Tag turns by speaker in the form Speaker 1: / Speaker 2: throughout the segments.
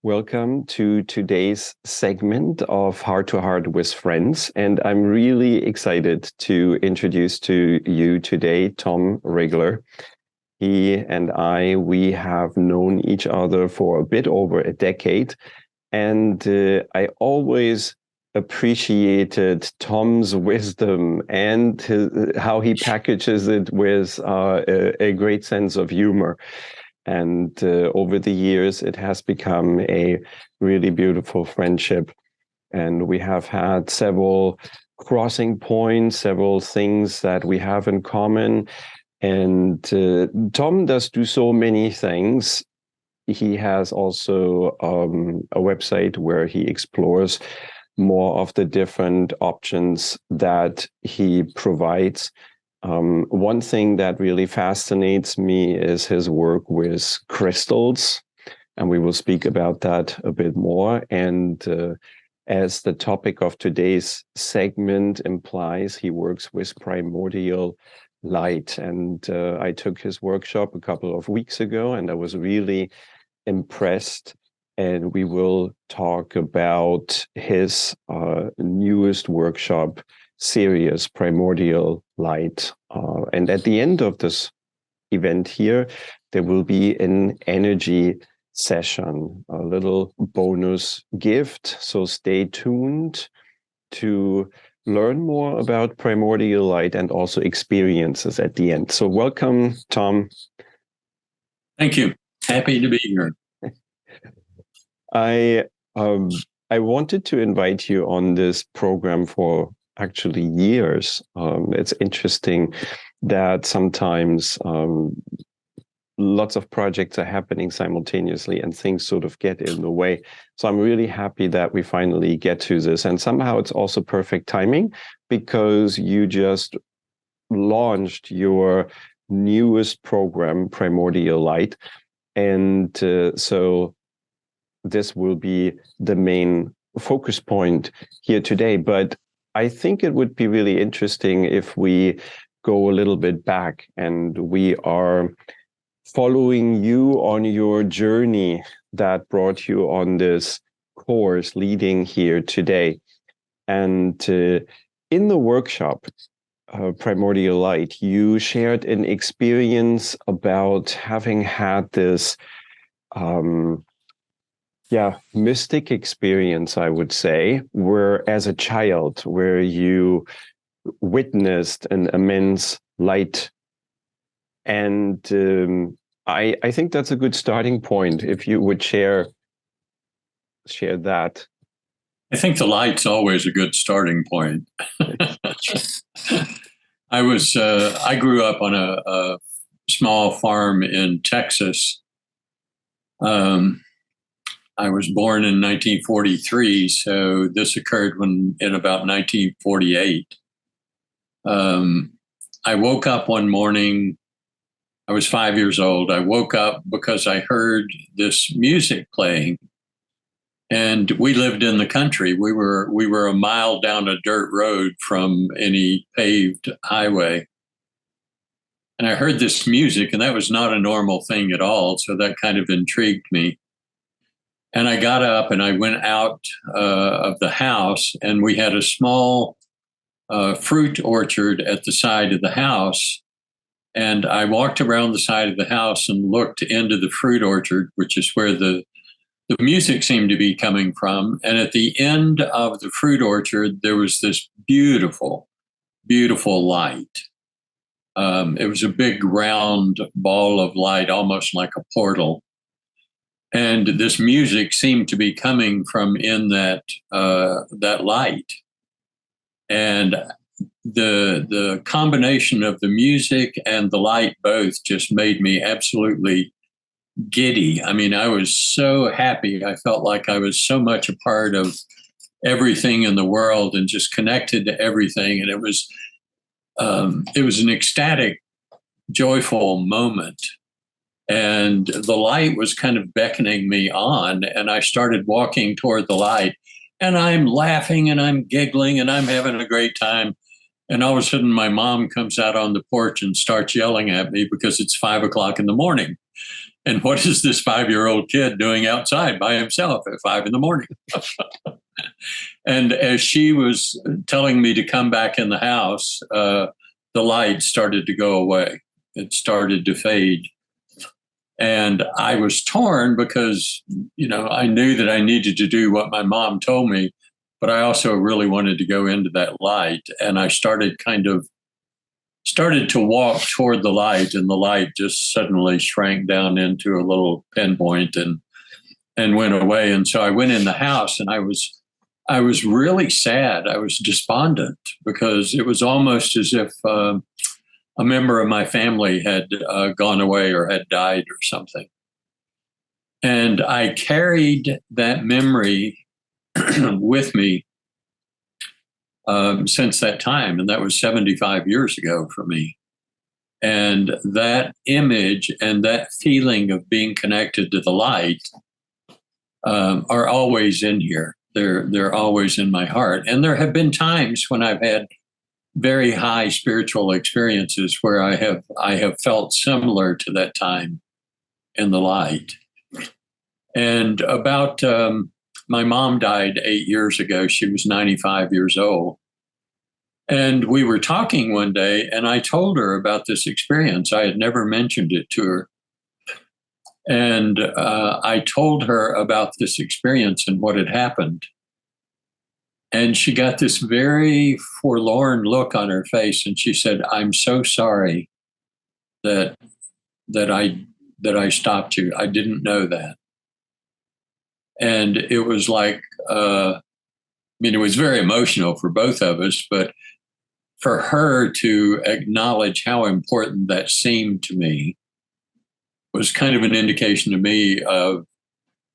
Speaker 1: Welcome to today's segment of Heart to Heart with Friends. And I'm really excited to introduce to you today Tom Rigler. He and we have known each other for a bit over a decade. And I always appreciated Tom's wisdom and how he packages it with a great sense of humor. And over the years, it has become a really beautiful friendship. And we have had several crossing points, several things that we have in common. And Tom does do so many things. He has also a website where he explores more of the different options that he provides. One thing that really fascinates me is his work with crystals, and we will speak about that a bit more. And as the topic of today's segment implies, he works with Primordial Light. And I took his workshop a couple of weeks ago, and I was really impressed. And we will talk about his newest workshop series, Primordial Light. And at the end of this event here, there will be an energy session, a little bonus gift. So stay tuned to learn more about Primordial Light and also experiences at the end. So welcome, Tom.
Speaker 2: Thank you. Happy to be here.
Speaker 1: I wanted to invite you on this program for actually years. It's interesting that sometimes lots of projects are happening simultaneously and things sort of get in the way. So I'm really happy that we finally get to this. And somehow it's also perfect timing because you just launched your newest program, Primordial Light. And so this will be the main focus point here today. But I think it would be really interesting if we go a little bit back, and we are following you on your journey that brought you on this course leading here today. And in the workshop, Primordial Light, you shared an experience about having had this mystic experience, I would say, where as a child, where you witnessed an immense light. And I think that's a good starting point, if you would share that.
Speaker 2: I think the light's always a good starting point. I grew up on a small farm in Texas. I was born in 1943, so this occurred in about 1948. I woke up one morning. I was 5 years old. I woke up because I heard this music playing, and we lived in the country. We were a mile down a dirt road from any paved highway. And I heard this music, and that was not a normal thing at all. So that kind of intrigued me. And I got up and I went out of the house, and we had a small fruit orchard at the side of the house. And I walked around the side of the house and looked into the fruit orchard, which is where the music seemed to be coming from. And at the end of the fruit orchard, there was this beautiful, beautiful light. It was a big round ball of light, almost like a portal. And this music seemed to be coming from in that light. And the combination of the music and the light both just made me absolutely giddy. I mean, I was so happy. I felt like I was so much a part of everything in the world and just connected to everything. And it was an ecstatic, joyful moment. And the light was kind of beckoning me on, and I started walking toward the light, and I'm laughing and I'm giggling and I'm having a great time. And all of a sudden my mom comes out on the porch and starts yelling at me because it's 5 o'clock in the morning. And what is this 5-year-old kid doing outside by himself at 5 a.m? And as she was telling me to come back in the house, the light started to go away. It started to fade. And I was torn because, I knew that I needed to do what my mom told me, but I also really wanted to go into that light. And I started to walk toward the light, and the light just suddenly shrank down into a little pinpoint and went away. And so I went in the house, and I was really sad. I was despondent because it was almost as if a member of my family had gone away or had died or something. And I carried that memory with me since that time. And that was 75 years ago for me. And that image and that feeling of being connected to the light are always in here. They're always in my heart. And there have been times when I've had very high spiritual experiences where I have felt similar to that time in the light. And about my mom died 8 years ago. She was 95 years old. And we were talking one day, and I told her about this experience. I had never mentioned it to her. And I told her about this experience and what had happened. And she got this very forlorn look on her face, and she said, "I'm so sorry that I stopped you. I didn't know that." And it was like, it was very emotional for both of us, but for her to acknowledge how important that seemed to me was kind of an indication to me of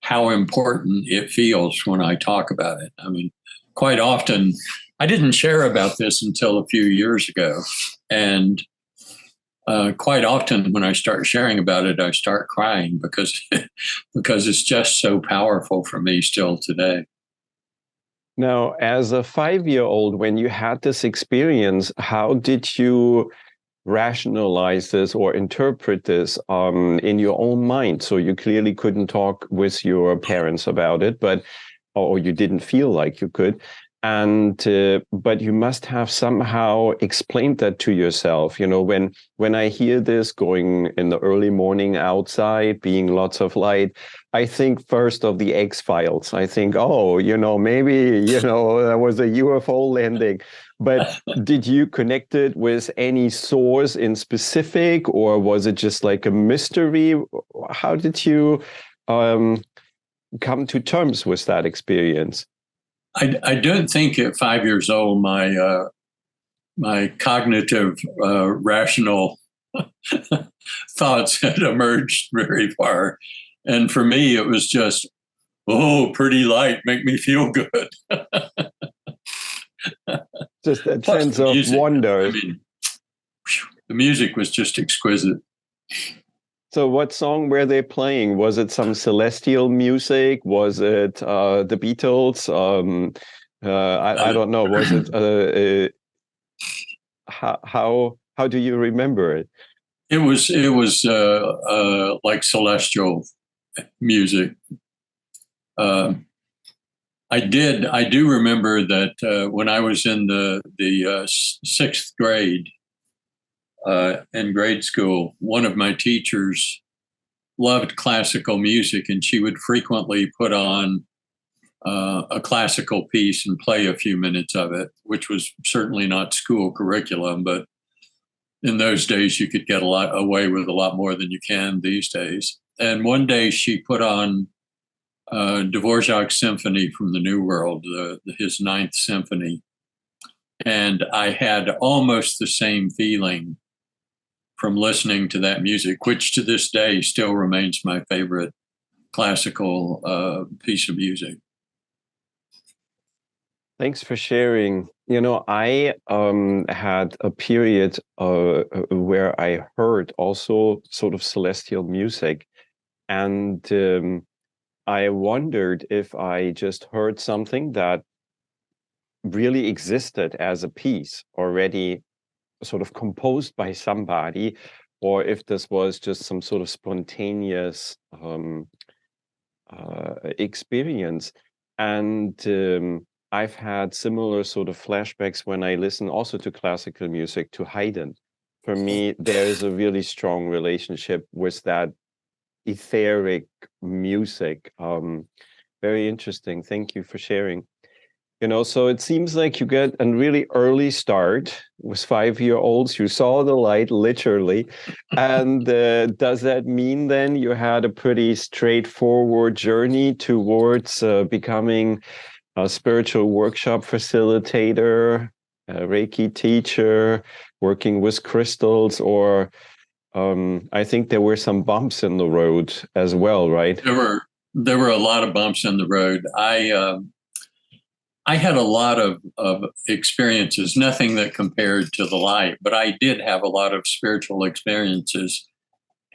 Speaker 2: how important it feels when I talk about it. Quite often, I didn't share about this until a few years ago. And quite often when I start sharing about it, I start crying because it's just so powerful for me still today.
Speaker 1: Now, as a 5-year-old, when you had this experience, how did you rationalize this or interpret this in your own mind? So you clearly couldn't talk with your parents about it, or you didn't feel like you could. And but you must have somehow explained that to yourself. When I hear this going in the early morning outside, being lots of light, I think first of the X-Files. I think, maybe there was a UFO landing. But did you connect it with any source in specific, or was it just like a mystery? How did you come to terms with that experience?
Speaker 2: I don't think at 5 years old my cognitive rational thoughts had emerged very far, and for me it was just, oh, pretty light, make me feel good.
Speaker 1: Just a sense of wonder.
Speaker 2: The music was just exquisite.
Speaker 1: So what song were they playing? Was it some celestial music? Was it the Beatles? I don't know. Was it how do you remember it?
Speaker 2: It was like celestial music. I do remember that when I was in the 6th grade in grade school, one of my teachers loved classical music, and she would frequently put on a classical piece and play a few minutes of it, which was certainly not school curriculum, but in those days you could get away with a lot more than you can these days. And one day she put on Dvorak's Symphony from the New World, his 9th Symphony, and I had almost the same feeling from listening to that music, which to this day still remains my favorite classical piece of music.
Speaker 1: Thanks for sharing. I had a period where I heard also sort of celestial music, and I wondered if I just heard something that really existed as a piece already sort of composed by somebody, or if this was just some sort of spontaneous experience. And I've had similar sort of flashbacks when I listen also to classical music, to Haydn. For me, there is a really strong relationship with that etheric music. Very interesting. Thank you for sharing. So it seems like you get a really early start with 5-year-olds. You saw the light literally. And does that mean then you had a pretty straightforward journey towards becoming a spiritual workshop facilitator, a Reiki teacher, working with crystals, or I think there were some bumps in the road as well, right?
Speaker 2: There were a lot of bumps in the road. I had a lot of experiences, nothing that compared to the light, but I did have a lot of spiritual experiences,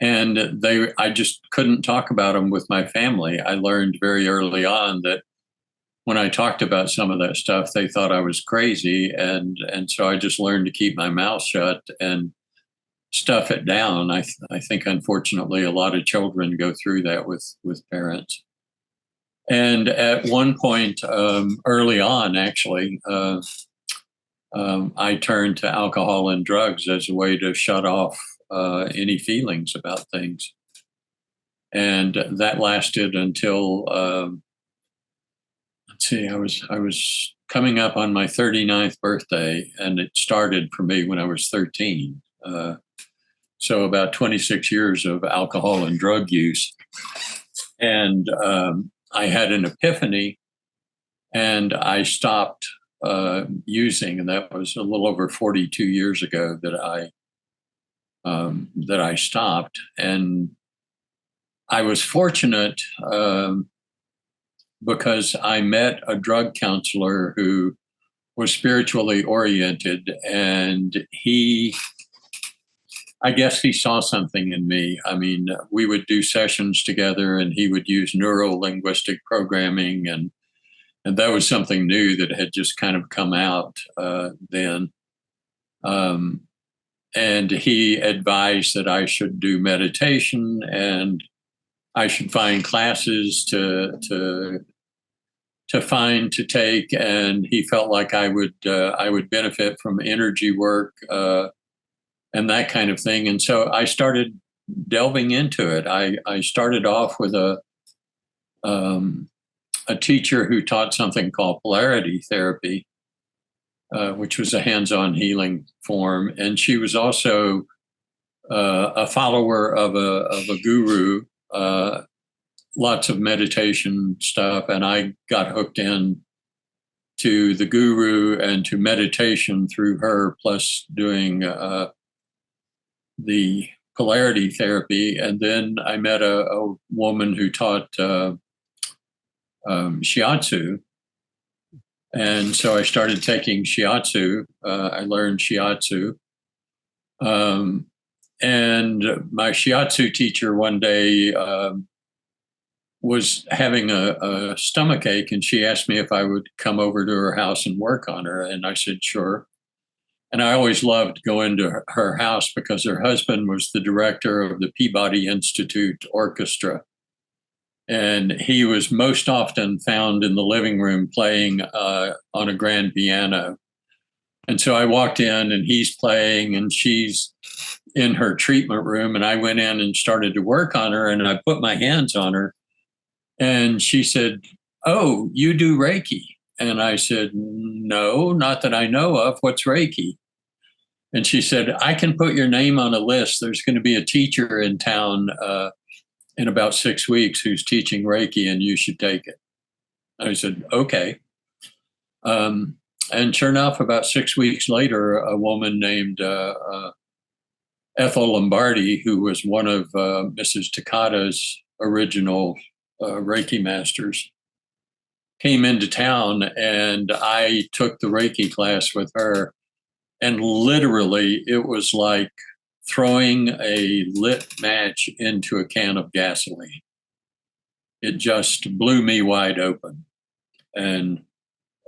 Speaker 2: and I just couldn't talk about them with my family. I learned very early on that when I talked about some of that stuff, they thought I was crazy, and so I just learned to keep my mouth shut and stuff it down. I think unfortunately a lot of children go through that with parents. And at one point, early on, actually, I turned to alcohol and drugs as a way to shut off any feelings about things. And that lasted until, let's see, I was coming up on my 39th birthday, and it started for me when I was 13. So about 26 years of alcohol and drug use. And I had an epiphany, and I stopped using, and that was a little over 42 years ago that I stopped. And I was fortunate because I met a drug counselor who was spiritually oriented, and I guess he saw something in me. I mean, we would do sessions together, and he would use neuro-linguistic programming, and that was something new that had just kind of come out then. And he advised that I should do meditation, and I should find classes to take, and he felt like I would benefit from energy work. And that kind of thing. And so I started delving into it. I started off with a teacher who taught something called polarity therapy, which was a hands-on healing form. And she was also a follower of a guru, lots of meditation stuff. And I got hooked in to the guru and to meditation through her, plus doing the polarity therapy. And then I met a woman who taught shiatsu. And so I started taking shiatsu. I learned shiatsu. And my shiatsu teacher one day was having a stomach ache, and she asked me if I would come over to her house and work on her. And I said, sure. And I always loved going to her house because her husband was the director of the Peabody Institute Orchestra. And he was most often found in the living room playing on a grand piano. And so I walked in, and he's playing, and she's in her treatment room. And I went in and started to work on her, and I put my hands on her. And she said, "Oh, you do Reiki?" And I said, "No, not that I know of. What's Reiki?" And she said, "I can put your name on a list. There's going to be a teacher in town in about 6 weeks who's teaching Reiki, and you should take it." I said, "Okay." And sure enough, about 6 weeks later, a woman named Ethel Lombardi, who was one of Mrs. Takata's original Reiki masters, came into town, and I took the Reiki class with her. And literally, it was like throwing a lit match into a can of gasoline. It just blew me wide open and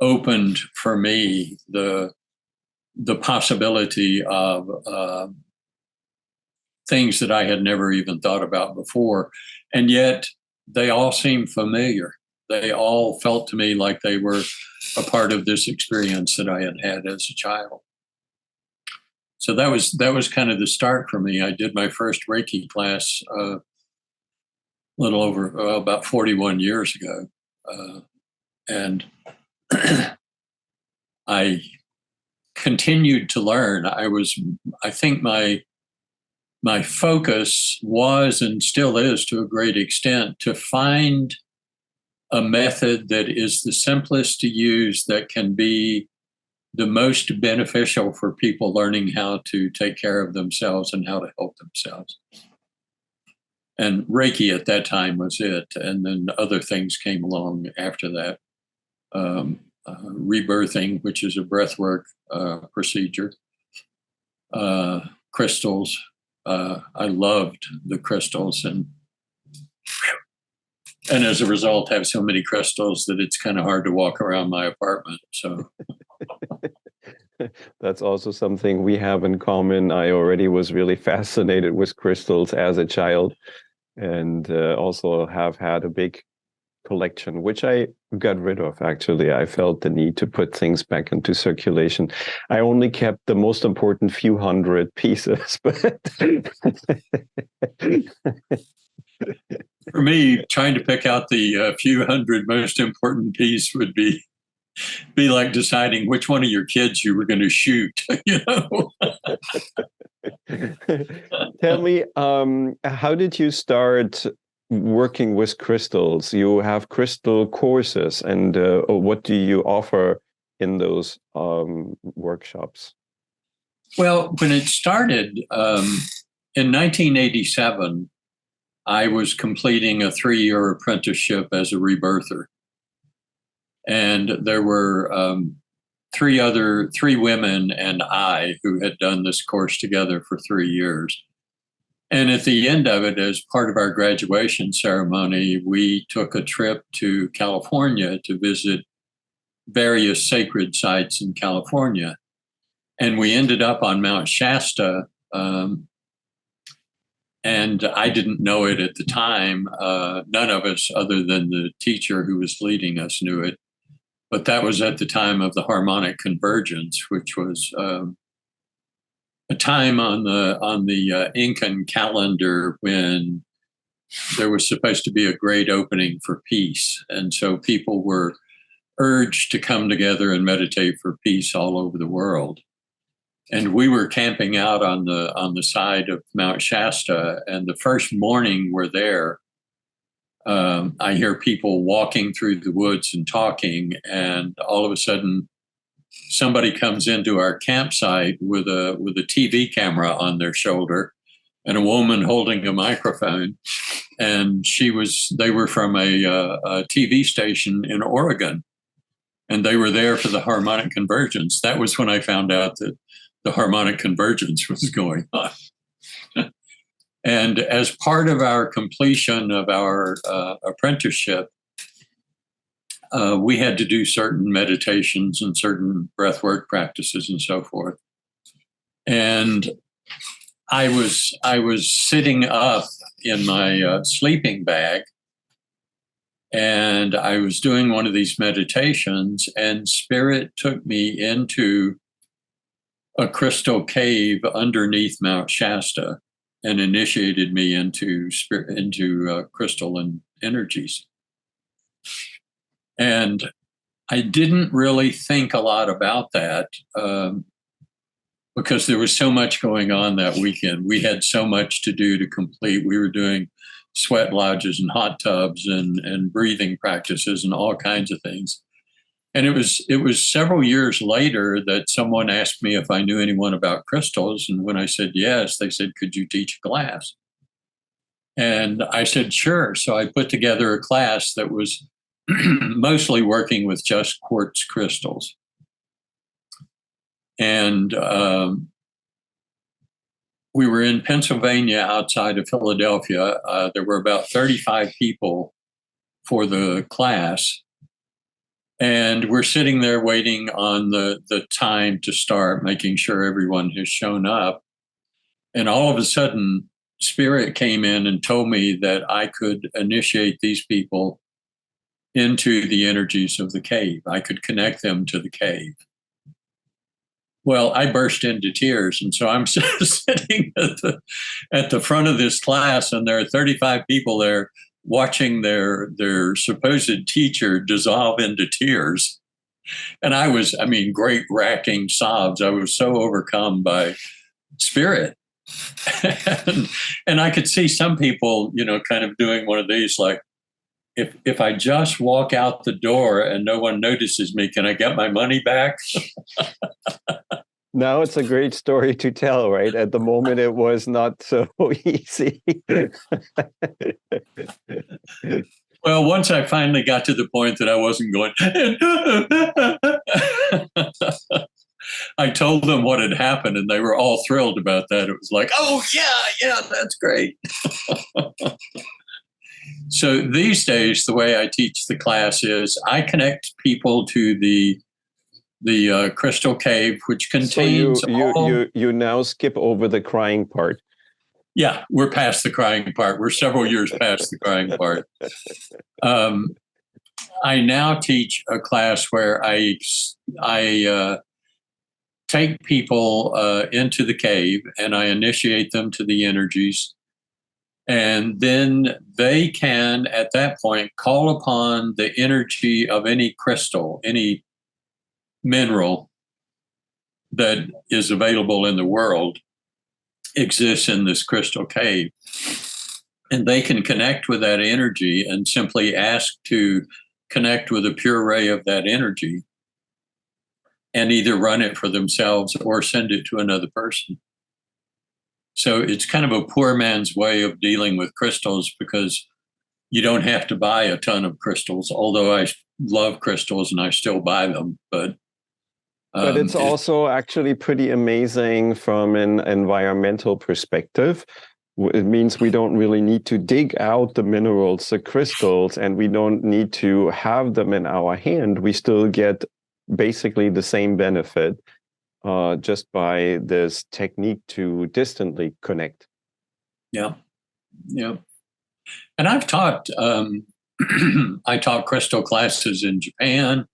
Speaker 2: opened for me the possibility of things that I had never even thought about before. And yet they all seemed familiar. They all felt to me like they were a part of this experience that I had had as a child. So that was kind of the start for me. I did my first Reiki class a little over about 41 years ago, and I continued to learn. I think my focus was and still is to a great extent to find a method that is the simplest to use, that can be the most beneficial for people learning how to take care of themselves and how to help themselves. And Reiki at that time was it. And then other things came along after that. Rebirthing, which is a breathwork procedure. Crystals. I loved the crystals, and as a result, have so many crystals that it's kind of hard to walk around my apartment. So
Speaker 1: that's also something we have in common. I already was really fascinated with crystals as a child, and also have had a big collection, which I got rid of. Actually, I felt the need to put things back into circulation. I only kept the most important few hundred pieces, but
Speaker 2: for me, trying to pick out the few hundred most important piece would be like deciding which one of your kids you were going to shoot.
Speaker 1: Tell me, how did you start working with crystals? You have crystal courses, and what do you offer in those workshops?
Speaker 2: Well, when it started in 1987, I was completing a 3-year apprenticeship as a rebirther. And there were three women and I who had done this course together for 3 years. And at the end of it, as part of our graduation ceremony, we took a trip to California to visit various sacred sites in California. And we ended up on Mount Shasta. And I didn't know it at the time. None of us, other than the teacher who was leading us, knew it. But that was at the time of the harmonic convergence, which was a time on the Incan calendar when there was supposed to be a great opening for peace. And so people were urged to come together and meditate for peace all over the world. And we were camping out on the side of Mount Shasta, and the first morning we're there, I hear people walking through the woods and talking, and all of a sudden, somebody comes into our campsite with a TV camera on their shoulder, and a woman holding a microphone, and they were from a TV station in Oregon, and they were there for the harmonic convergence. That was when I found out that the harmonic convergence was going on. And as part of our completion of our apprenticeship, we had to do certain meditations and certain breathwork practices and so forth. And I was sitting up in my sleeping bag, and I was doing one of these meditations, and Spirit took me into a crystal cave underneath Mount Shasta and initiated me into crystal and energies. And I didn't really think a lot about that because there was so much going on that weekend. We had so much to do to complete. We were doing sweat lodges and hot tubs and breathing practices and all kinds of things. And it was several years later that someone asked me if I knew anyone about crystals. And when I said yes, they said, "Could you teach a class?" And I said, "Sure." So I put together a class that was mostly working with just quartz crystals. And we were in Pennsylvania outside of Philadelphia. There were about 35 people for the class. And we're sitting there waiting on the time to start, making sure everyone has shown up. And all of a sudden, Spirit came in and told me that I could initiate these people into the energies of the cave. I could connect them to the cave. Well, I burst into tears, and so I'm sitting at the front of this class, and there are 35 people there watching their supposed teacher dissolve into tears. And I mean, great racking sobs. I was so overcome by Spirit. and I could see some people, kind of doing one of these, like, if I just walk out the door and no one notices me, can I get my money back?
Speaker 1: Now it's a great story to tell, right? At the moment, it was not so easy.
Speaker 2: Well, once I finally got to the point that I wasn't going, I told them what had happened, and they were all thrilled about that. It was like, oh, yeah, that's great. So these days, the way I teach the class is I connect people to the crystal cave, which contains
Speaker 1: so you now skip over the crying part.
Speaker 2: Yeah, we're past the crying part. We're several years past the crying part. I now teach a class where I take people into the cave and I initiate them to the energies. And then they can, at that point, call upon the energy of any crystal, any mineral that is available in the world, exists in this crystal cave. And they can connect with that energy and simply ask to connect with a pure ray of that energy and either run it for themselves or send it to another person. So it's kind of a poor man's way of dealing with crystals, because you don't have to buy a ton of crystals, although I love crystals and I still buy them. But
Speaker 1: it's also actually pretty amazing from an environmental perspective. It means we don't really need to dig out the minerals, the crystals, and we don't need to have them in our hand. We still get basically the same benefit just by this technique to distantly connect.
Speaker 2: Yeah. And I've taught, I taught crystal classes in Japan.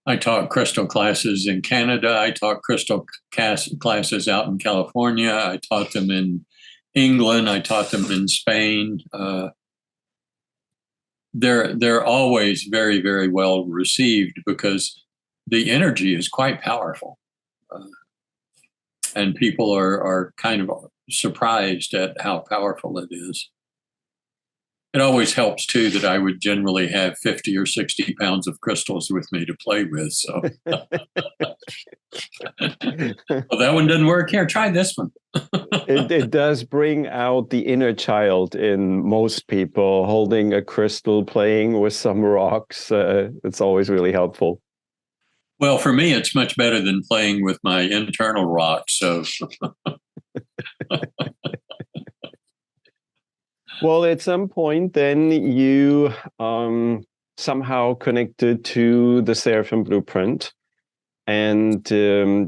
Speaker 2: I taught crystal classes in Canada. I taught crystal classes out in California. I taught them in England. I taught them in Spain. They're always very, very well received because the energy is quite powerful. And people are kind of surprised at how powerful it is. It always helps, too, that I would generally have 50 or 60 pounds of crystals with me to play with. So, well, that one didn't work. Here, try this one.
Speaker 1: It does bring out the inner child in most people. Holding a crystal, playing with some rocks, it's always really helpful.
Speaker 2: Well, for me, it's much better than playing with my internal rocks. So.
Speaker 1: Well, at some point, then you somehow connected to the Seraphim Blueprint. And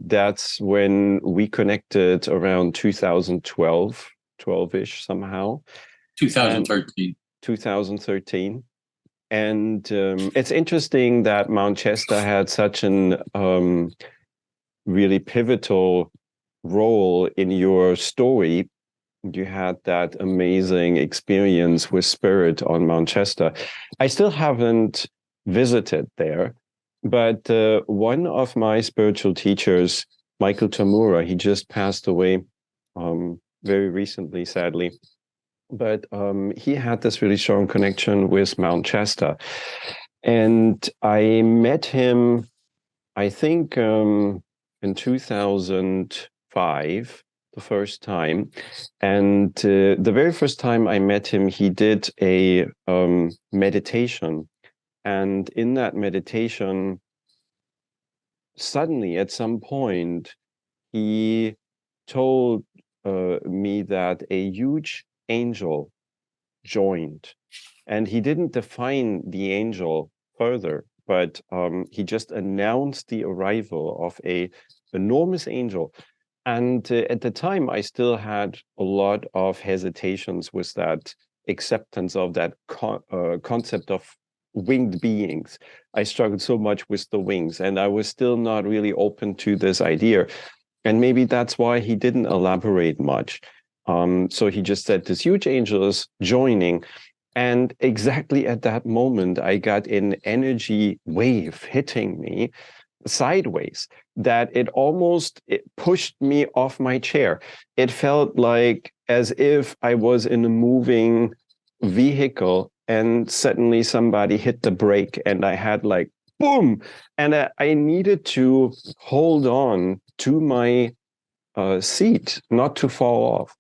Speaker 1: that's when we connected around 2012, 12-ish somehow.
Speaker 2: 2013.
Speaker 1: 2013. And it's interesting that Mount Shasta had such an really pivotal role in your story. You had that amazing experience with Spirit on Mount Shasta. I still haven't visited there, but one of my spiritual teachers, Michael Tamura, he just passed away very recently, sadly. But he had this really strong connection with Mount Shasta. And I met him, I think, in 2005, the first time. And the very first time I met him, he did a meditation. And in that meditation, suddenly at some point, he told me that a huge angel joined. And he didn't define the angel further, but he just announced the arrival of a enormous angel. And at the time, I still had a lot of hesitations with that acceptance of that concept of winged beings. I struggled so much with the wings, and I was still not really open to this idea. And maybe that's why he didn't elaborate much. So he just said this huge angel is joining. And exactly at that moment, I got an energy wave hitting me sideways that it pushed me off my chair. It felt like as if I was in a moving vehicle and suddenly somebody hit the brake and I had like boom, and I needed to hold on to my seat not to fall off.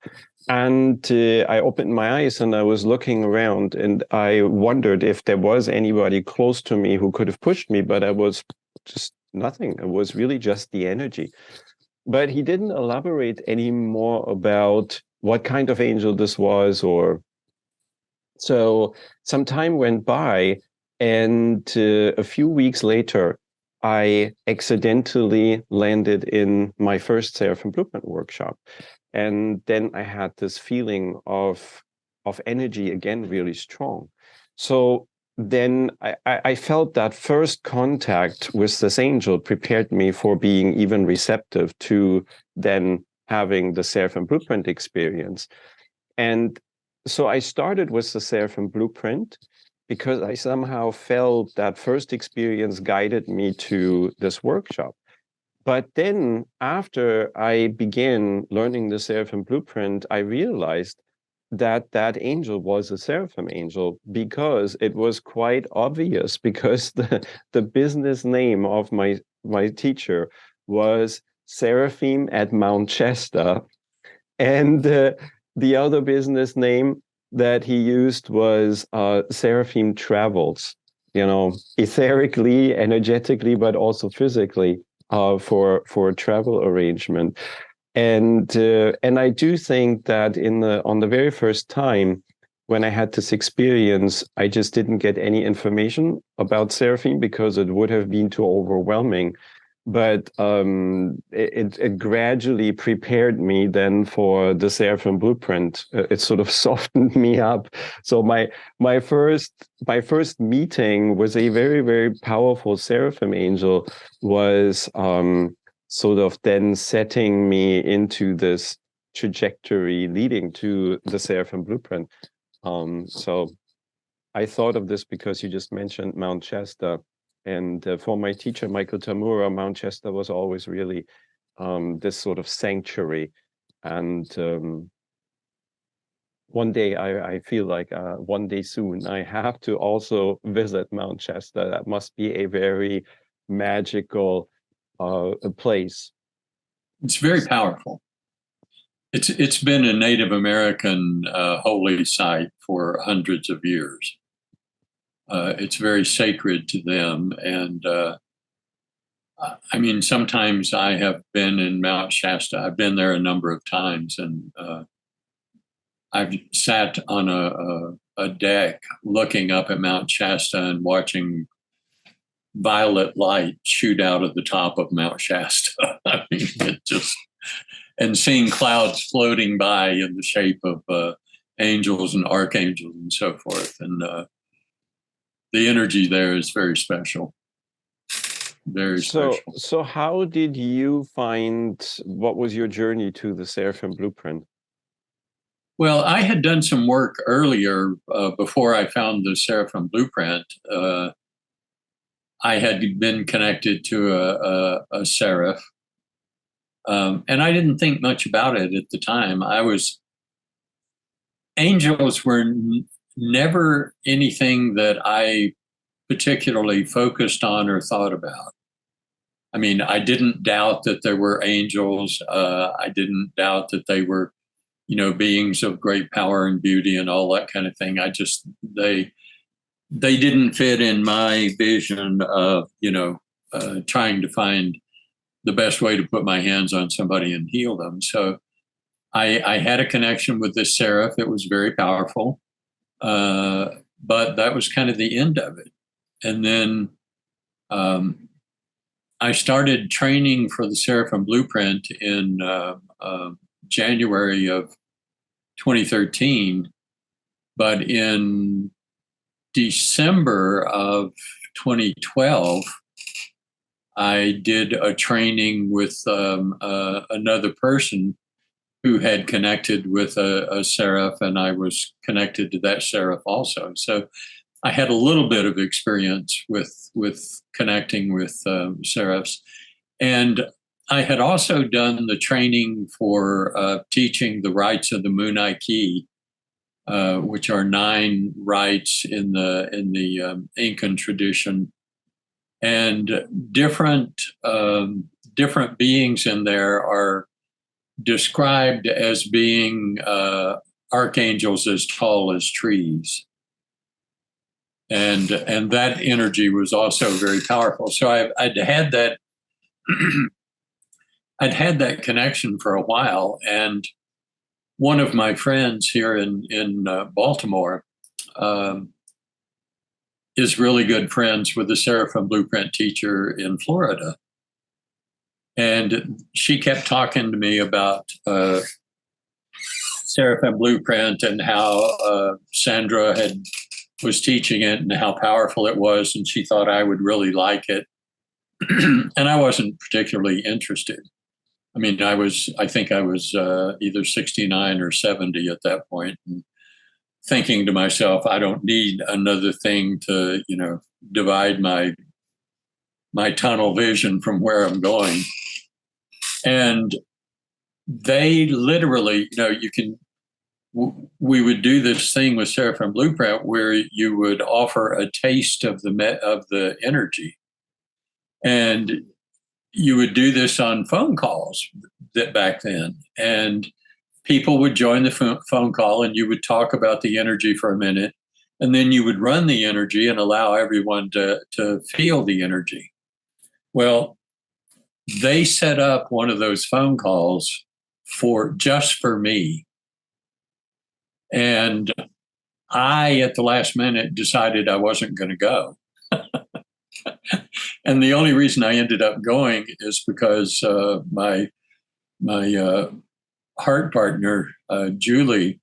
Speaker 1: And I opened my eyes and I was looking around and I wondered if there was anybody close to me who could have pushed me, but I was just nothing. It was really just the energy. But he didn't elaborate any more about what kind of angel this was, or so some time went by, and a few weeks later, I accidentally landed in my first Seraphim Blueprint workshop. And then I had this feeling of energy again, really strong. So then I felt that first contact with this angel prepared me for being even receptive to then having the Seraphim Blueprint experience. And so I started with the Seraphim Blueprint because I somehow felt that first experience guided me to this workshop. But then after I began learning the Seraphim Blueprint, I realized that that angel was a Seraphim angel because it was quite obvious because the business name of my teacher was Seraphim at Mount Shasta. And the other business name that he used was Seraphim Travels, etherically, energetically, but also physically for a travel arrangement. And I do think that on the very first time when I had this experience, I just didn't get any information about Seraphim because it would have been too overwhelming. But it gradually prepared me then for the Seraphim Blueprint. It sort of softened me up. So my first meeting with a very, very powerful Seraphim angel was sort of then setting me into this trajectory leading to the Seraphim Blueprint. So I thought of this because you just mentioned Mount Shasta. And for my teacher, Michael Tamura, Mount Shasta was always really this sort of sanctuary. And one day I feel like one day soon I have to also visit Mount Shasta. That must be a very magical place.
Speaker 2: It's very powerful. It's been a Native American holy site for hundreds of years. It's very sacred to them. And I mean, sometimes I have been in Mount Shasta. I've been there a number of times, and I've sat on a deck looking up at Mount Shasta and watching violet light shoot out of the top of Mount Shasta. I mean, and seeing clouds floating by in the shape of angels and archangels and so forth. And the energy there is very special. Very special.
Speaker 1: So how did you find, what was your journey to the Seraphim Blueprint?
Speaker 2: Well, I had done some work earlier before I found the Seraphim Blueprint. I had been connected to a seraph, and I didn't think much about it at the time. Angels were never anything that I particularly focused on or thought about. I mean, I didn't doubt that there were angels. I didn't doubt that they were, beings of great power and beauty and all that kind of thing. They didn't fit in my vision of, trying to find the best way to put my hands on somebody and heal them. So I had a connection with this seraph. It was very powerful. But that was kind of the end of it. And then I started training for the Seraphim Blueprint in January of 2013, but in December of 2012, I did a training with another person who had connected with a seraph, and I was connected to that seraph also. So I had a little bit of experience with connecting with seraphs, and I had also done the training for teaching the rites of the Moon Key, which are 9 rites in the Incan tradition, and different beings in there are described as being archangels as tall as trees, and that energy was also very powerful. So I'd had that I'd had that connection for a while, and one of my friends here in Baltimore is really good friends with the Seraphim Blueprint teacher in Florida. And she kept talking to me about Seraphim Blueprint and how Sandra was teaching it and how powerful it was, and she thought I would really like it. And I wasn't particularly interested. I mean, I think I was either 69 or 70 at that point, and thinking to myself, I don't need another thing to, divide my tunnel vision from where I'm going. And they literally, we would do this thing with Seraphim Blueprint where you would offer a taste of the energy, and you would do this on phone calls that back then, and people would join the phone call, and you would talk about the energy for a minute, and then you would run the energy and allow everyone to feel the energy. Well, they set up one of those phone calls just for me. And I, at the last minute, decided I wasn't going to go. And the only reason I ended up going is because my heart partner, Julie,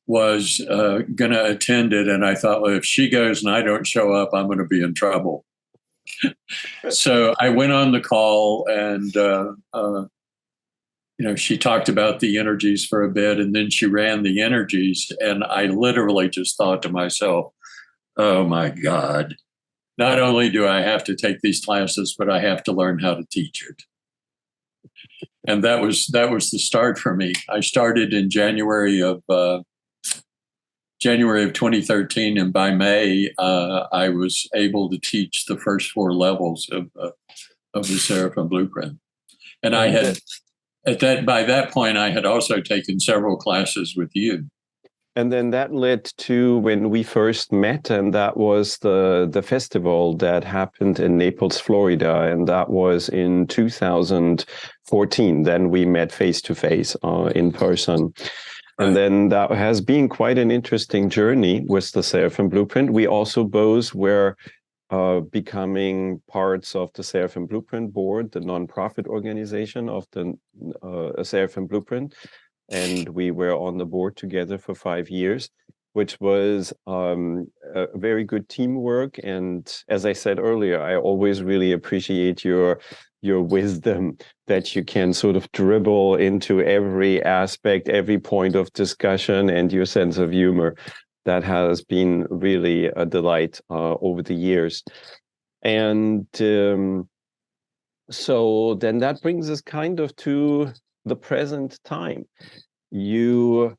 Speaker 2: was going to attend it. And I thought, well, if she goes and I don't show up, I'm going to be in trouble. So I went on the call, and she talked about the energies for a bit, and then she ran the energies, and I literally just thought to myself, oh my God, not only do I have to take these classes, but I have to learn how to teach it. And that was the start for me. I started in January of 2013, and by May, I was able to teach the first 4 levels of the Seraphim Blueprint. And I had, by that point, I had also taken several classes with you.
Speaker 1: And then that led to when we first met, and that was the festival that happened in Naples, Florida, and that was in 2014. Then we met face to face in person. Right. And then that has been quite an interesting journey with the Seraphim Blueprint. We also both were becoming parts of the Seraphim Blueprint board, the nonprofit organization of the Seraphim Blueprint. And we were on the board together for 5 years, which was a very good teamwork. And as I said earlier, I always really appreciate your wisdom that you can sort of dribble into every aspect, every point of discussion, and your sense of humor. That has been really a delight over the years. And so then that brings us kind of to the present time. You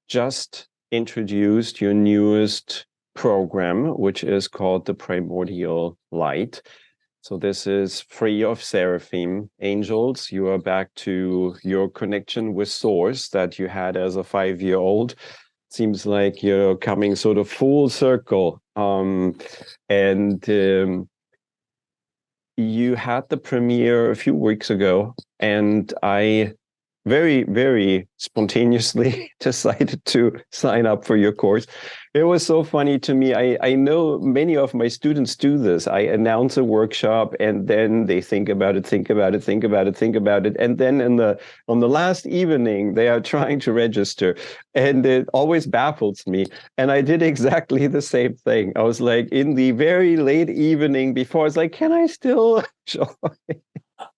Speaker 1: just introduced your newest program, which is called the Primordial Light. So this is free of Seraphim Angels. You are back to your connection with Source that you had as a 5-year-old. Seems like you're coming sort of full circle. You had the premiere a few weeks ago, and I very, very spontaneously decided to sign up for your course. It was so funny to me. I know many of my students do this. I announce a workshop and then they think about it, think about it, think about it, think about it. And then on the last evening, they are trying to register. And it always baffles me. And I did exactly the same thing. I was like, in the very late evening before, I was like, can I still join?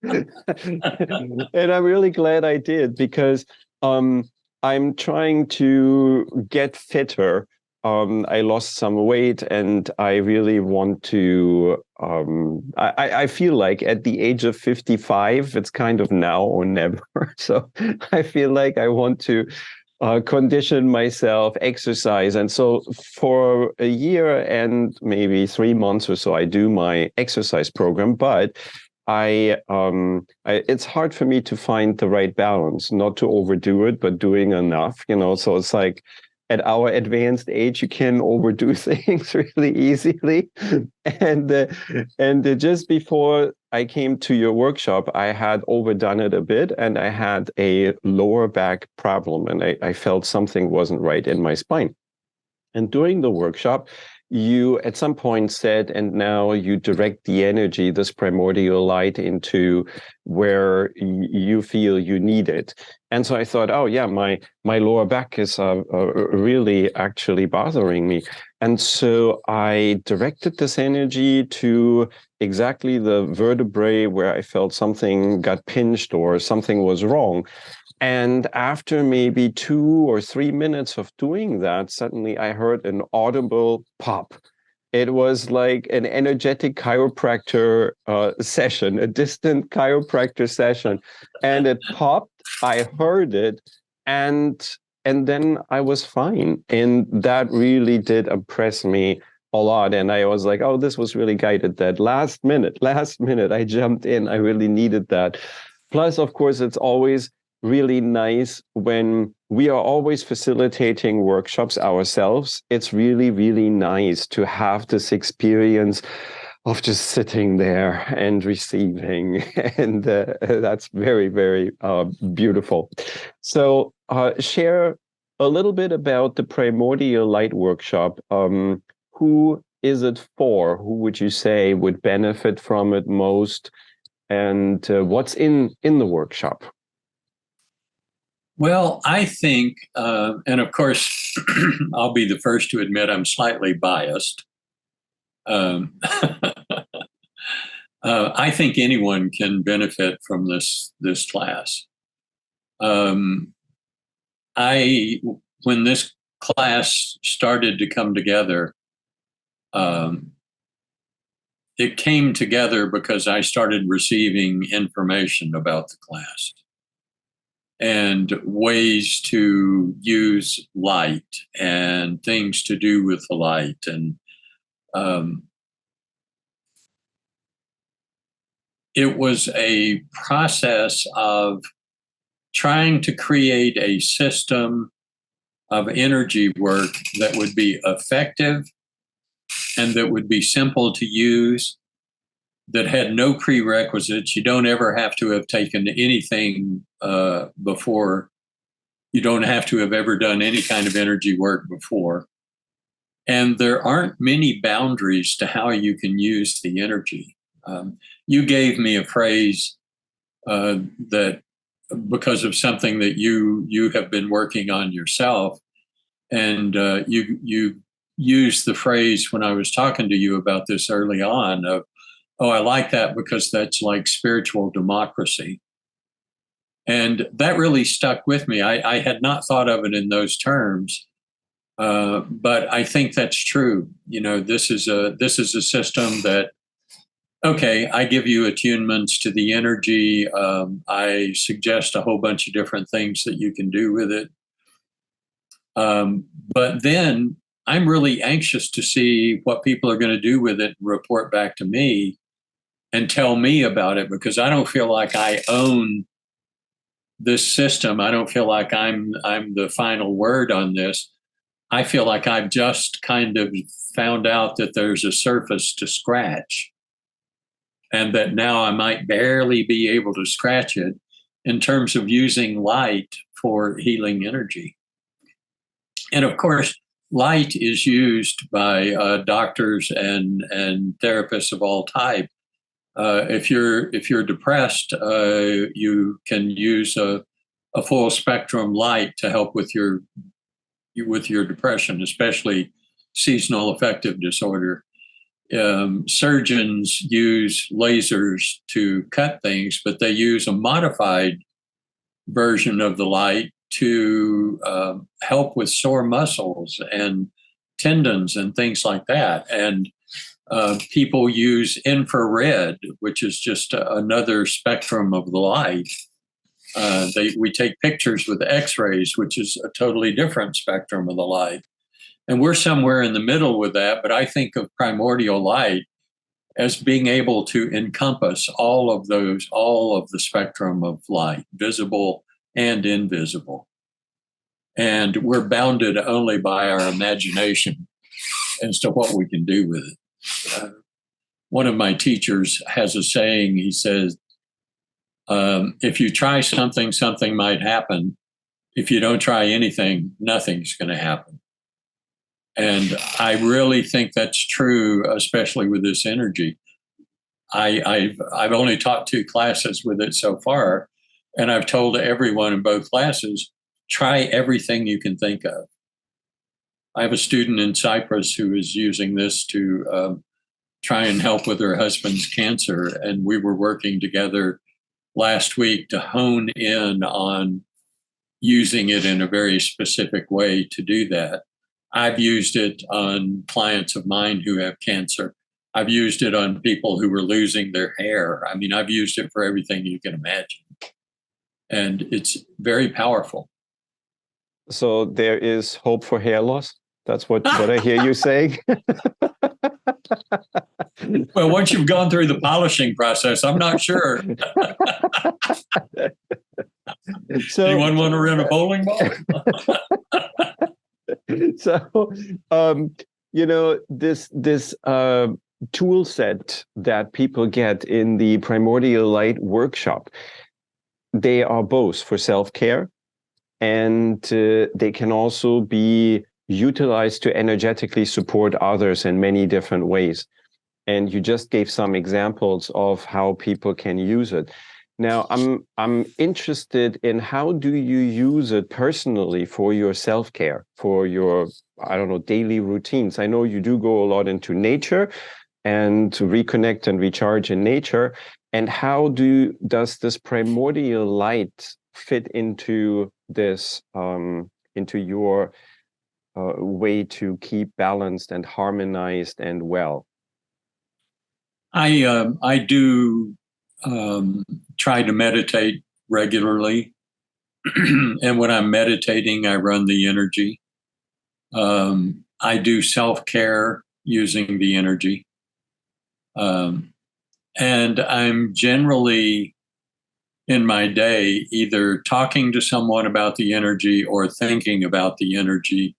Speaker 1: And I'm really glad I did because I'm trying to get fitter. I lost some weight and I really want to. I feel like at the age of 55, it's kind of now or never. So I feel like I want to condition myself, exercise. And so for a year and maybe 3 months or so, I do my exercise program, but it's hard for me to find the right balance, not to overdo it, but doing enough, so it's like at our advanced age, you can overdo things really easily. And just before I came to your workshop, I had overdone it a bit and I had a lower back problem and I felt something wasn't right in my spine. And during the workshop, you at some point said, and now you direct the energy, this primordial light, into where you feel you need it. And so I thought, oh yeah, my lower back is really actually bothering me. And so I directed this energy to exactly the vertebrae where I felt something got pinched or something was wrong. And after maybe 2 or 3 minutes of doing that, suddenly I heard an audible pop. It was like an energetic chiropractor session, a distant chiropractor session. And it popped, I heard it, and then I was fine. And that really did impress me a lot. And I was like, oh, this was really guided. That last minute, I jumped in. I really needed that. Plus, of course, it's always really nice when we are always facilitating workshops ourselves. It's really, really nice to have this experience of just sitting there and receiving. And that's very, very beautiful. So share a little bit about the Primordial Light workshop. Who is it for? Who would you say would benefit from it most? And what's in the workshop?
Speaker 2: Well, I think, and of course, I'll be the first to admit I'm slightly biased. I think anyone can benefit from this class. When this class started to come together, it came together because I started receiving information about the class and ways to use light and things to do with the light. And it was a process of trying to create a system of energy work that would be effective and that would be simple to use, that had no prerequisites. You don't ever have to have taken anything before. You don't have to have ever done any kind of energy work before. And there aren't many boundaries to how you can use the energy. You gave me a phrase that because of something that you have been working on yourself, and you used the phrase when I was talking to you about this early on of, oh, I like that because that's like spiritual democracy. And that really stuck with me. I had not thought of it in those terms, but I think that's true. This is a system that, okay, I give you attunements to the energy. I suggest a whole bunch of different things that you can do with it. But then I'm really anxious to see what people are going to do with it and report back to me and tell me about it, because I don't feel like I own this system. I don't feel like I'm the final word on this. I feel like I've just kind of found out that there's a surface to scratch, and that now I might barely be able to scratch it. in terms of using light for healing energy. And of course, light is used by doctors and therapists of all type. If you're depressed, you can use a full spectrum light to help with your depression, especially seasonal affective disorder. Surgeons use lasers to cut things, but they use a modified version of the light to help with sore muscles and tendons and things like that. And people use infrared, which is just another spectrum of the light. We take pictures with X-rays, which is a totally different spectrum of the light. And we're somewhere in the middle with that, but I think of primordial light as being able to encompass all of the spectrum of light, visible and invisible. And we're bounded only by our imagination as to what we can do with it. One of my teachers has a saying. He says, if you try something, something might happen. If you don't try anything, nothing's going to happen. And I really think that's true, especially with this energy. I've only taught 2 classes with it so far, and I've told everyone in both classes, try everything you can think of. I have a student in Cyprus who is using this to try and help with her husband's cancer, and we were working together last week to hone in on using it in a very specific way to do that. I've used it on clients of mine who have cancer. I've used it on people who were losing their hair. I mean, I've used it for everything you can imagine. And it's very powerful.
Speaker 1: So there is hope for hair loss? That's what I hear you saying?
Speaker 2: Well, once you've gone through the polishing process, I'm not sure. So, anyone want to rent a bowling ball?
Speaker 1: So, this tool set that people get in the Primordial Light workshop, they are both for self-care, and they can also be utilized to energetically support others in many different ways. And you just gave some examples of how people can use it. Now, I'm interested in, how do you use it personally for your self-care, for your, daily routines? I know you do go a lot into nature and to reconnect and recharge in nature. And how does this primordial light fit into this, into your way to keep balanced and harmonized and well?
Speaker 2: I do try to meditate regularly. And when I'm meditating, I run the energy. I do self-care using the energy. And I'm generally in my day either talking to someone about the energy or thinking about the energy,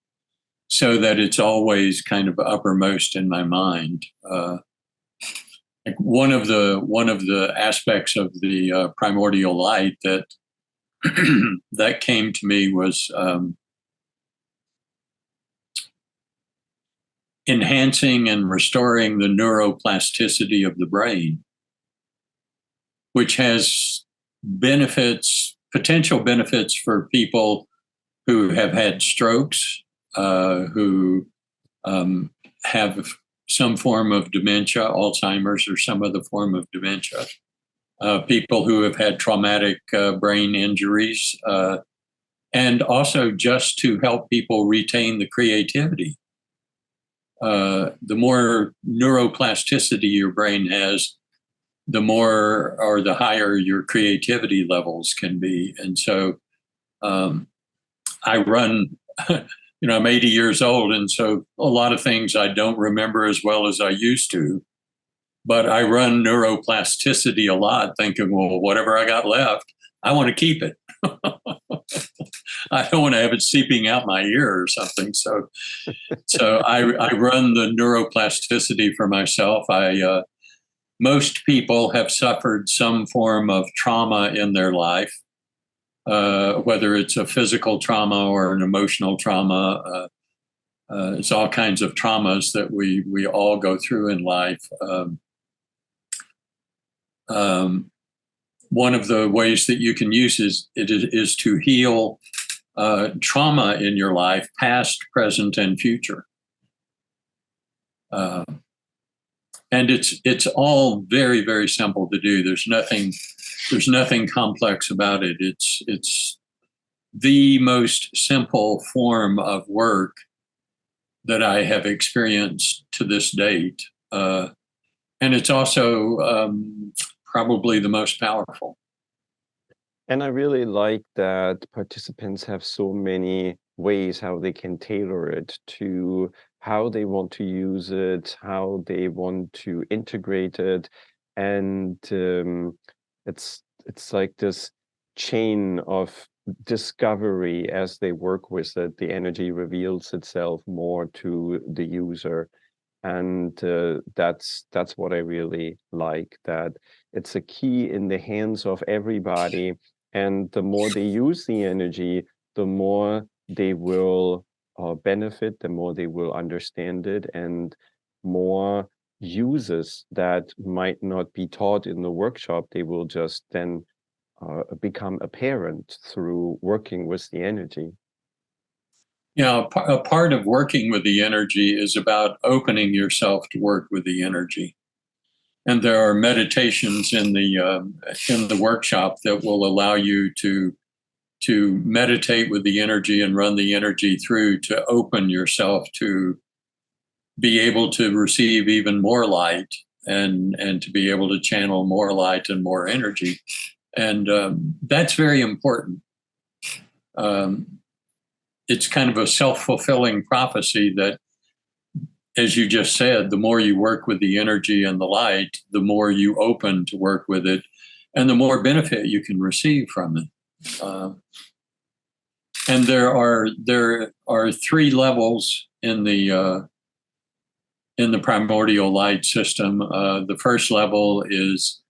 Speaker 2: so that it's always kind of uppermost in my mind. Like one of the aspects of the primordial light that that came to me was enhancing and restoring the neuroplasticity of the brain, which has potential benefits for people who have had strokes, who have some form of dementia, Alzheimer's or some other form of dementia, people who have had traumatic brain injuries, and also just to help people retain the creativity. The more neuroplasticity your brain has, the more or the higher your creativity levels can be. And so I run, I'm 80 years old, and so a lot of things I don't remember as well as I used to. But I run neuroplasticity a lot, thinking, well, whatever I got left, I want to keep it. I don't want to have it seeping out my ear or something. So I run the neuroplasticity for myself. Most people have suffered some form of trauma in their life. whether it's a physical trauma or an emotional trauma. It's all kinds of traumas that we all go through in life. One of the ways that you can use is to heal trauma in your life, past, present, and future. And it's all very, very simple to do. There's nothing complex about it. It's the most simple form of work that I have experienced to this date. And it's also probably the most powerful.
Speaker 1: And I really like that participants have so many ways how they can tailor it to how they want to use it, how they want to integrate it. And it's like this chain of discovery as they work with it. The energy reveals itself more to the user. And that's what I really like, that it's a key in the hands of everybody. And the more they use the energy, the more they will benefit, the more they will understand it, and more uses that might not be taught in the workshop, they will just then become apparent through working with the energy.
Speaker 2: Yeah, a part of working with the energy is about opening yourself to work with the energy. And there are meditations in the workshop that will allow you to meditate with the energy and run the energy through to open yourself to be able to receive even more light and to be able to channel more light and more energy. And that's very important. It's kind of a self-fulfilling prophecy that, as you just said, the more you work with the energy and the light, the more you open to work with it, and the more benefit you can receive from it. And there are 3 levels in the Primordial Light system. The first level is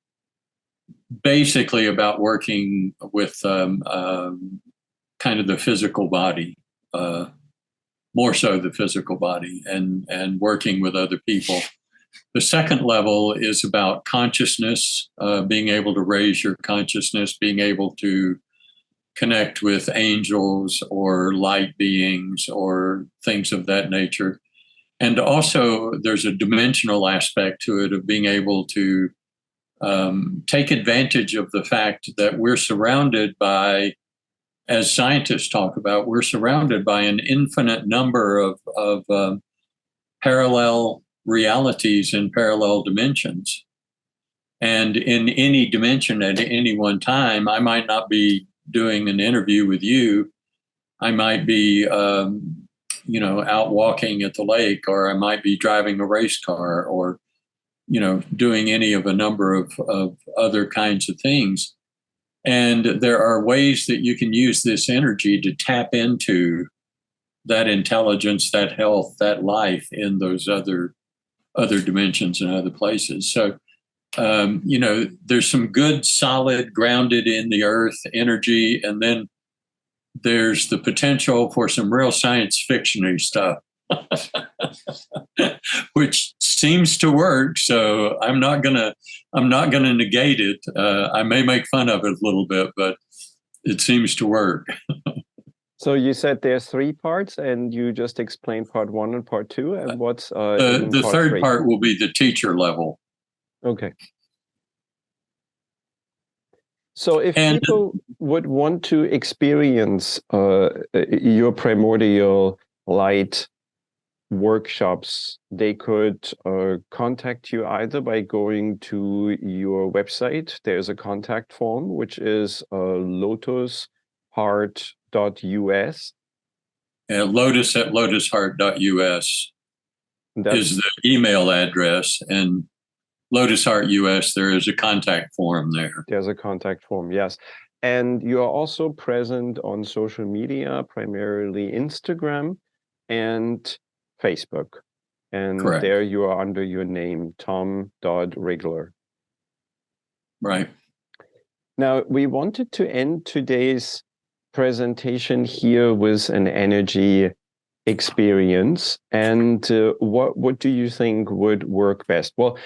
Speaker 2: basically about working with kind of the physical body, more so the physical body, and working with other people. The second level is about consciousness, being able to raise your consciousness, being able to connect with angels or light beings or things of that nature. And also there's a dimensional aspect to it of being able to take advantage of the fact that we're surrounded by, as scientists talk about, we're surrounded by an infinite number of parallel realities and parallel dimensions. And in any dimension at any one time, I might not be doing an interview with you. I might be, out walking at the lake, or I might be driving a race car, or, doing any of a number of other kinds of things. And there are ways that you can use this energy to tap into that intelligence, that health, that life in those other dimensions and other places. So, there's some good, solid, grounded in the earth energy, and then there's the potential for some real science fiction-y stuff, which seems to work. So I'm not gonna negate it. I may make fun of it a little bit, but it seems to work.
Speaker 1: So you said there's 3 parts, and you just explained part 1 and part 2. And what's
Speaker 2: the third
Speaker 1: 3?
Speaker 2: part will be the teacher level.
Speaker 1: Okay. So if people would want to experience your Primordial Light workshops, they could contact you either by going to your website. There's a contact form, which is lotusheart.us.
Speaker 2: Lotus at lotusheart.us is the email address, and Lotus Heart US, there is a contact form there.
Speaker 1: There's a contact form, yes. And you are also present on social media, primarily Instagram and Facebook. And
Speaker 2: Correct.
Speaker 1: there you are under your name, Tom.Rigler.
Speaker 2: Right.
Speaker 1: Now, we wanted to end today's presentation here with an energy experience. And what do you think would work best? Well,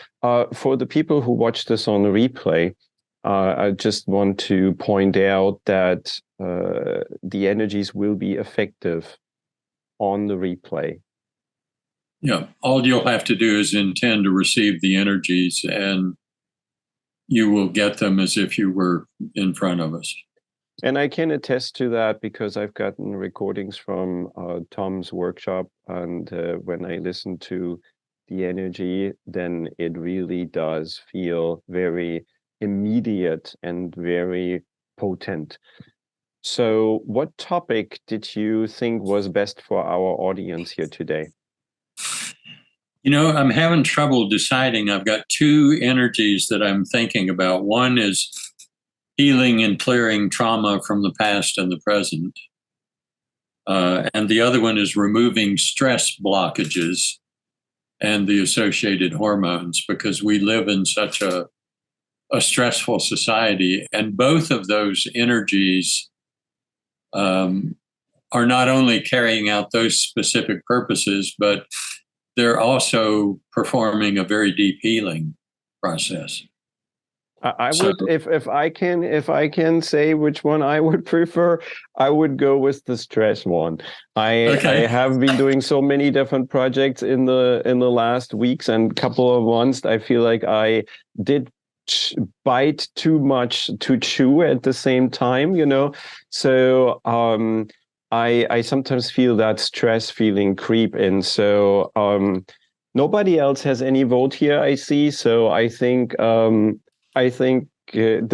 Speaker 1: for the people who watch this on replay, I just want to point out that the energies will be effective on the replay.
Speaker 2: Yeah, all you'll have to do is intend to receive the energies, and you will get them as if you were in front of us.
Speaker 1: And I can attest to that because I've gotten recordings from Tom's workshop, and when I listen to the energy, then it really does feel very immediate and very potent. So, what topic did you think was best for our audience here today?
Speaker 2: You know, I'm having trouble deciding. I've got two energies that I'm thinking about. One is healing and clearing trauma from the past and the present. And the other one is removing stress blockages and the associated hormones, because we live in such a stressful society. And both of those energies are not only carrying out those specific purposes, but they're also performing a very deep healing process.
Speaker 1: I would, if I can say which one I would prefer, I would go with the stress one. I have been doing so many different projects in the last weeks and couple of months. I feel like I did bite too much to chew at the same time, you know. So I sometimes feel that stress feeling creep in. So nobody else has any vote here, I see. So I think the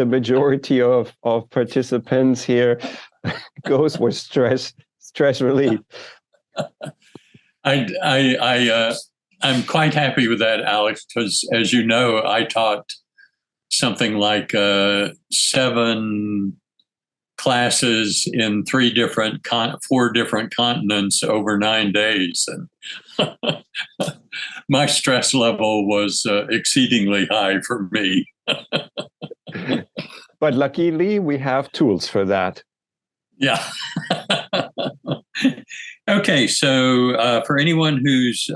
Speaker 1: majority of participants here goes with stress relief.
Speaker 2: I'm quite happy with that, Alex, because as you know, I taught something like 7 classes in 4 different continents over 9 days, and my stress level was exceedingly high for me.
Speaker 1: But luckily, we have tools for that.
Speaker 2: Yeah. Okay, so for anyone who's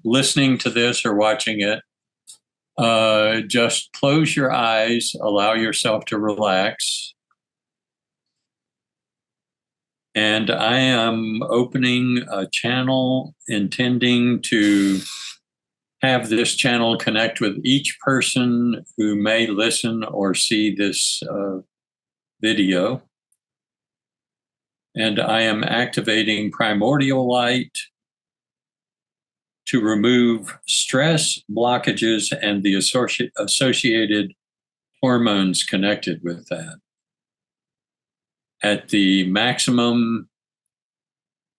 Speaker 2: listening to this or watching it, just close your eyes, allow yourself to relax. And I am opening a channel, intending to have this channel connect with each person who may listen or see this video. And I am activating Primordial Light to remove stress, blockages, and the associated hormones connected with that at the maximum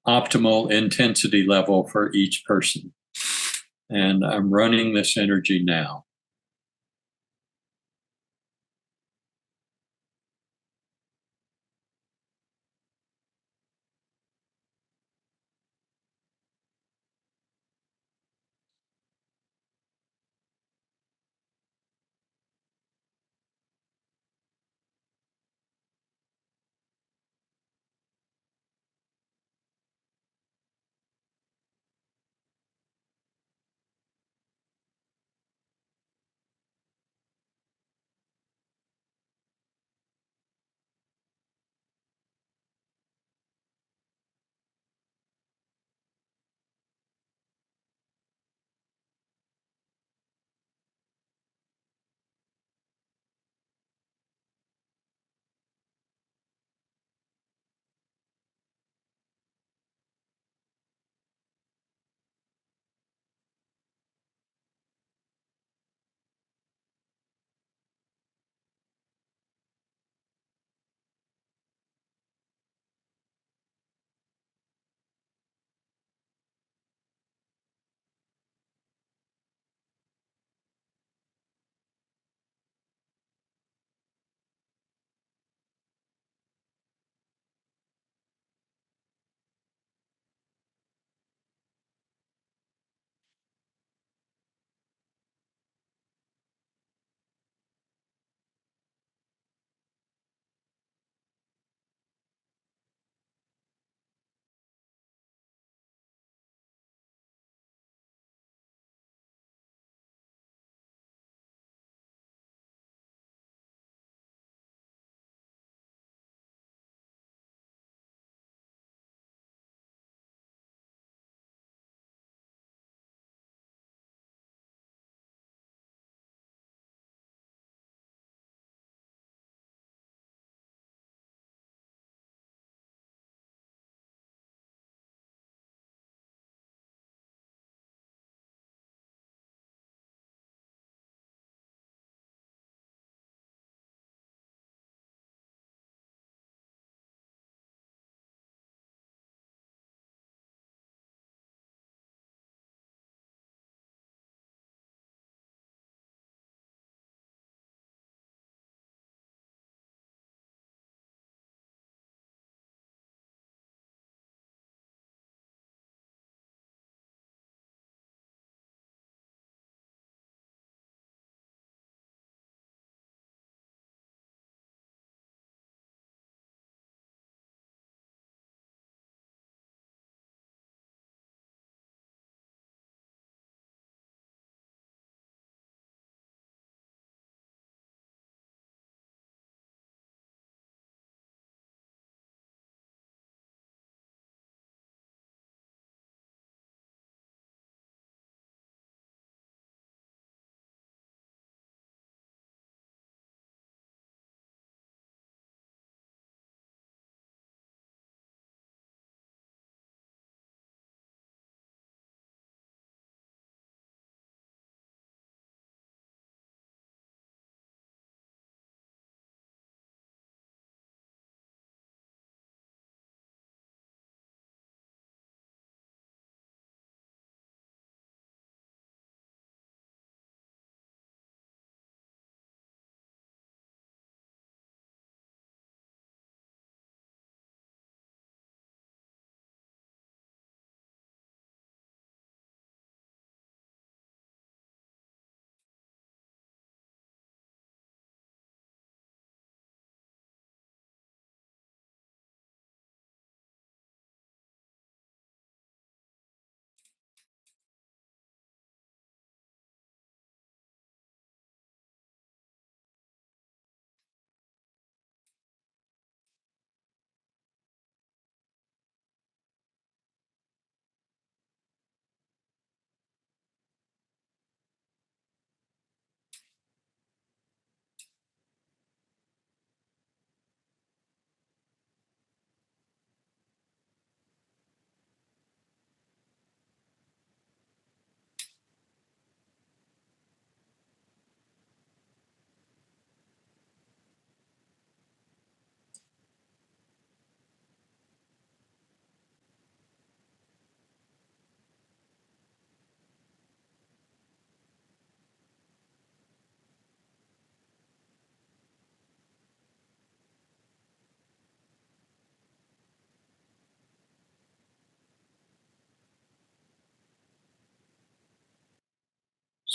Speaker 2: optimal intensity level for each person. And I'm running this energy now.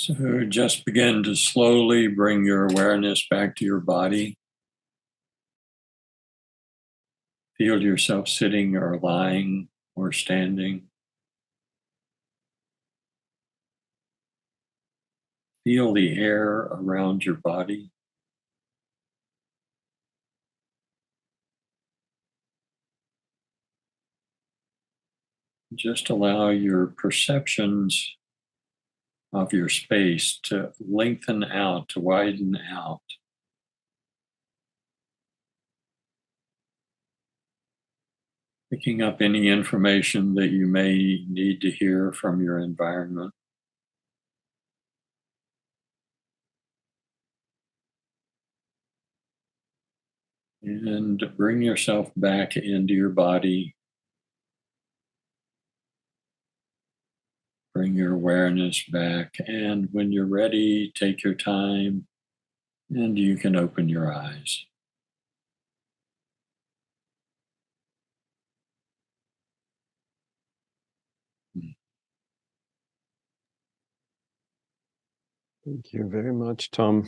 Speaker 2: So just begin to slowly bring your awareness back to your body. Feel yourself sitting or lying or standing. Feel the air around your body. Just allow your perceptions of your space to lengthen out, to widen out. Picking up any information that you may need to hear from your environment. And bring yourself back into your body. Bring your awareness back. And when you're ready, take your time and you can open your eyes.
Speaker 1: Thank you very much, Tom.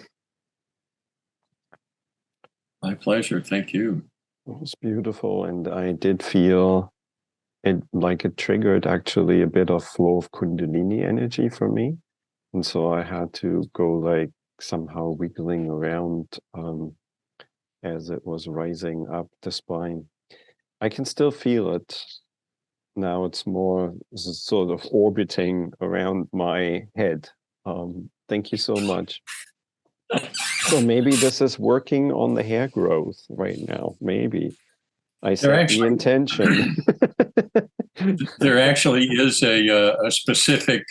Speaker 2: My pleasure. Thank you.
Speaker 1: It was beautiful. And I did feel it like it triggered actually a bit of flow of Kundalini energy for me. And so I had to go like somehow wiggling around as it was rising up the spine. I can still feel it. Now it's more sort of orbiting around my head. Thank you so much. So maybe this is working on the hair growth right now. Maybe I set the intention.
Speaker 2: There actually is a specific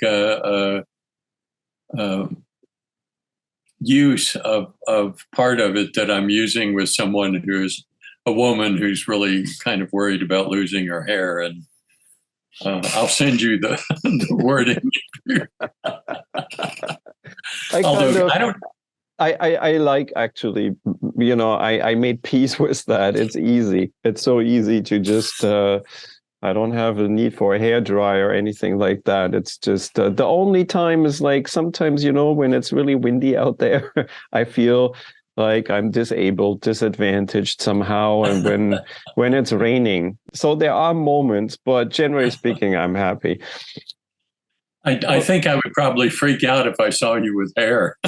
Speaker 2: use of part of it that I'm using with someone who's a woman who's really kind of worried about losing her hair, and I'll send you the wording.
Speaker 1: I like actually, you know, I made peace with that. It's easy. It's so easy to just, I don't have a need for a hairdryer or anything like that. It's just, the only time is like sometimes, you know, when it's really windy out there, I feel like I'm disabled, disadvantaged somehow. And when it's raining. So there are moments, but generally speaking, I'm happy.
Speaker 2: I think I would probably freak out if I saw you with hair.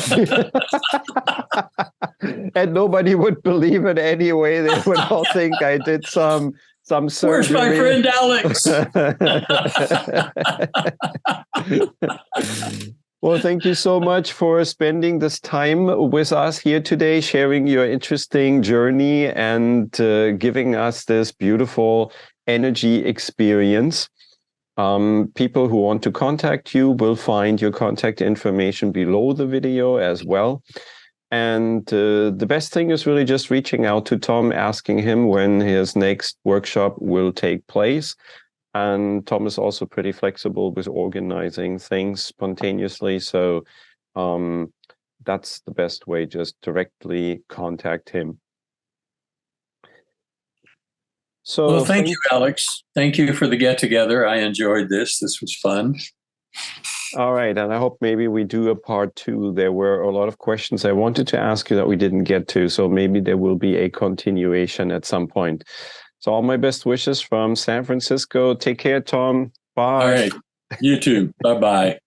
Speaker 1: And nobody would believe it anyway. They would all think I did some surgery.
Speaker 2: Where's my friend Alex?
Speaker 1: Well, thank you so much for spending this time with us here today, sharing your interesting journey and giving us this beautiful energy experience. People who want to contact you will find your contact information below the video as well. And the best thing is really just reaching out to Tom, asking him when his next workshop will take place. And Tom is also pretty flexible with organizing things spontaneously. So that's the best way, just directly contact him. So,
Speaker 2: well, thank you, Alex. Thank you for the get-together. I enjoyed this. This was fun.
Speaker 1: All right. And I hope maybe we do a part 2. There were a lot of questions I wanted to ask you that we didn't get to. So maybe there will be a continuation at some point. So all my best wishes from San Francisco. Take care, Tom. Bye.
Speaker 2: All right. You too. Bye-bye.